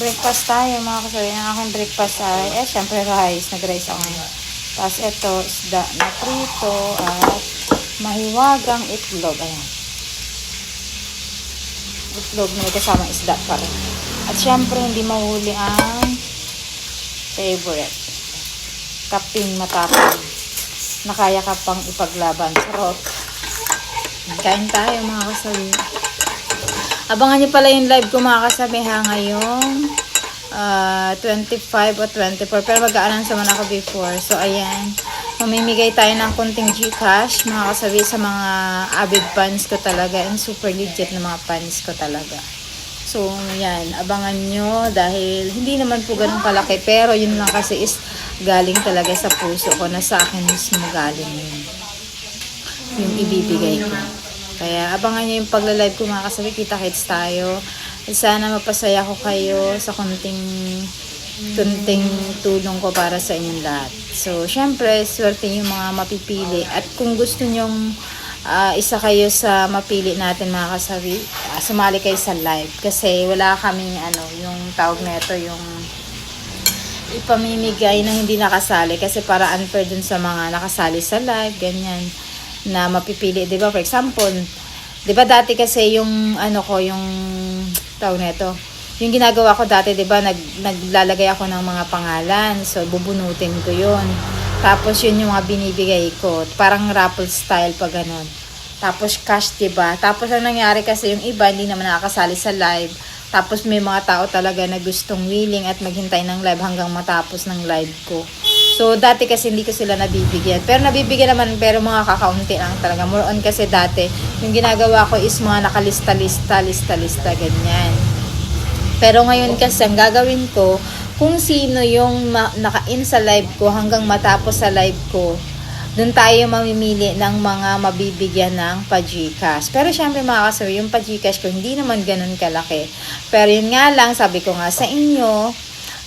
Breakfast tayo mga kasabi. Ang aking breakfast ay, syempre rice. Nag-rice ako ngayon. Tapos ito, isda na prito at mahiwagang itlog. Ayan. Itlog na may kasamang isda pa rin. At syempre, hindi mahuli ang favorite. Kaping matapang. Na kaya ka pang ipaglaban. Sarot. Kain tayo mga kasabi. Abangan niyo pala yung live ko mga kasabi ha ngayong 25 o 24. Pero mag-aanan naman ako before. So ayan. Mamimigay tayo ng konting Gcash mga kasabi sa mga avid fans ko talaga. And super legit na mga fans ko talaga. So yan. Abangan nyo dahil hindi naman po ganun kalaki. Pero yun lang kasi is galing talaga sa puso ko na sa akin mismo galing yun. Yung ibibigay ko. Kaya abangan nyo yung pagla-live ko mga kasabi. Kita-kits tayo. At sana mapasaya ko kayo sa kunting tulong ko para sa inyong lahat. So, syempre, swerte yung mga mapipili. At kung gusto nyong isa kayo sa mapili natin mga kasabi, sumali kayo sa live. Kasi wala kaming yung tawag na ito, yung ipamimigay na hindi nakasali. Kasi para unfair dun sa mga nakasali sa live, ganyan na mapipili, 'di ba? For example, 'di ba dati kasi yung yung tawag nito, yung ginagawa ko dati, 'di ba, naglalagay ako ng mga pangalan. So bubunutin ko 'yon. Tapos yun yung mga binibigay ko, parang raffle style pa ganun. Tapos cash, 'di ba? Tapos ang nangyari kasi yung iba hindi naman nakakasali sa live. Tapos may mga tao talaga na gustong willing at maghintay ng live hanggang matapos ng live ko. So, dati kasi hindi ko sila nabibigyan. Pero nabibigyan naman, pero mga kakaunti lang talaga. More on kasi dati, yung ginagawa ko is mga nakalista-lista, ganyan. Pero ngayon kasi, ang gagawin ko, kung sino yung naka-in sa live ko hanggang matapos sa live ko, doon tayo mamimili ng mga mabibigyan ng pa-Gcash. Pero syempre mga kasabi, yung pa-Gcash ko, hindi naman ganun kalaki. Pero yun nga lang, sabi ko nga sa inyo,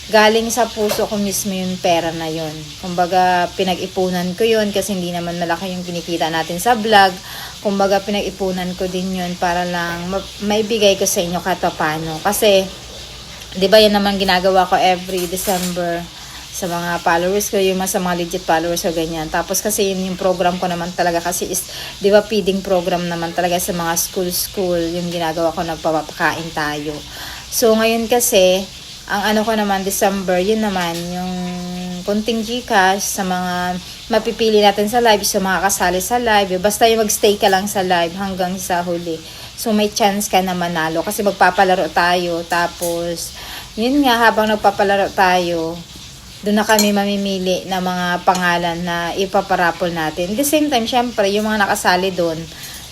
galing sa puso ko mismo yung pera na yun. Kumbaga, pinag-ipunan ko yun kasi hindi naman malaki yung kinikita natin sa vlog. Kumbaga, pinag-ipunan ko din yun para lang maibigay ko sa inyo kahit paano. Kasi, di ba yan naman ginagawa ko every December sa mga followers ko, yung sa mga legit followers ko, ganyan. Tapos kasi yun yung program ko naman talaga kasi is, di ba, feeding program naman talaga sa mga school, yung ginagawa ko, nagpapakain tayo. So, ngayon kasi, ang ko naman, December, yun naman, yung konting Gcash sa mga mapipili natin sa live, sa mga kasali sa live. Basta yung magstay ka lang sa live hanggang sa huli. So, may chance ka na manalo kasi magpapalaro tayo. Tapos, yun nga, habang nagpapalaro tayo, doon na kami mamimili ng mga pangalan na ipaparapol natin. At the same time, syempre, yung mga nakasali doon,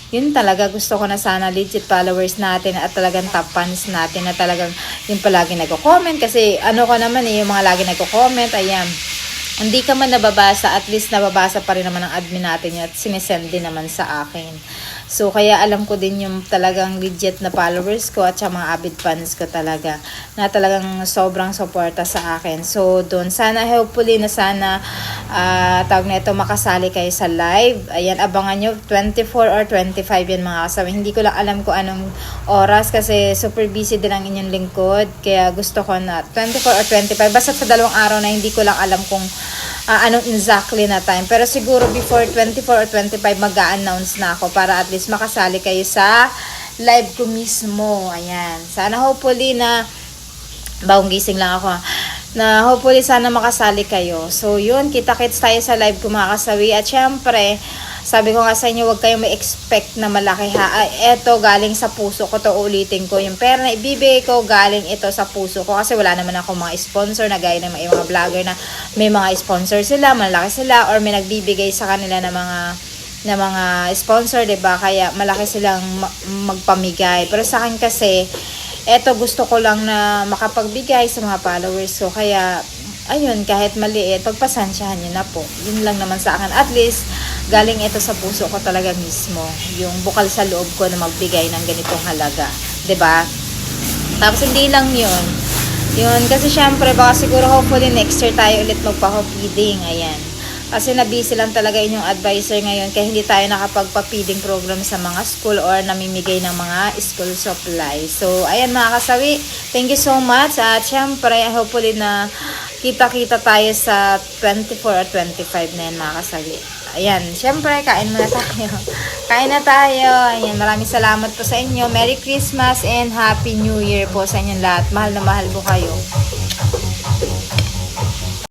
yun talaga gusto ko na sana legit followers natin at talagang top fans natin na talagang yung palagi nagko-comment kasi ko naman yung mga lagi nagko-comment, ayan, hindi ka man nababasa, at least nababasa pa rin naman ng admin natin yun at sinesend din naman sa akin. So, kaya alam ko din yung talagang legit na followers ko at sa mga avid fans ko talaga na talagang sobrang suporta sa akin. So, doon, sana hopefully na sana tawag na ito, makasali kayo sa live. Ayan, abangan nyo, 24 or 25 yan mga kasama. Hindi ko lang alam kung anong oras kasi super busy din ang inyong lingkod. Kaya gusto ko na 24 or 25. Basta sa 2 araw na hindi ko lang alam kung anong exactly na time. Pero siguro before 24 or 25 mag-a-announce na ako para at least makasali kayo sa live ko mismo. Ayan. Sana hopefully na bagong gising lang ako na hopefully sana makasali kayo. So yun, kita-kits tayo sa live ko mga kasawi. At syempre, sabi ko nga sa inyo, huwag kayong may expect na malaki ha. Eto, galing sa puso ko to, ulitin ko. Yung pera na ibibigay ko, galing ito sa puso ko. Kasi wala naman ako mga sponsor na gaya ng mga vlogger na may mga sponsor sila, malaki sila, or may nagbibigay sa kanila na mga sponsor, 'di ba? Kaya malaki silang magpamigay. Pero sa akin kasi, eto gusto ko lang na makapagbigay sa mga followers ko. Kaya ayun, kahit maliit, pagpasensyahan nyo na po. Yun lang naman sa akin. At least, galing ito sa puso ko talaga mismo. Yung bukal sa loob ko na magbigay ng ganitong halaga. 'Di ba? Tapos hindi lang yun. Yun, kasi syempre, baka siguro hopefully next year tayo ulit magpa-feeding. Ayan. Kasi na-busy lang talaga inyong advisor ngayon kaya hindi tayo nakapagpa-feeding program sa mga school or namimigay ng mga school supplies. So, ayan mga kasawi, thank you so much. At syempre, hopefully na kita-kita tayo sa 24 or 25 na yan mga kasawi. Ayan, syempre, kain muna tayo. Kain na tayo. Ayan, maraming salamat po sa inyo. Merry Christmas and Happy New Year po sa inyong lahat. Mahal na mahal po kayo.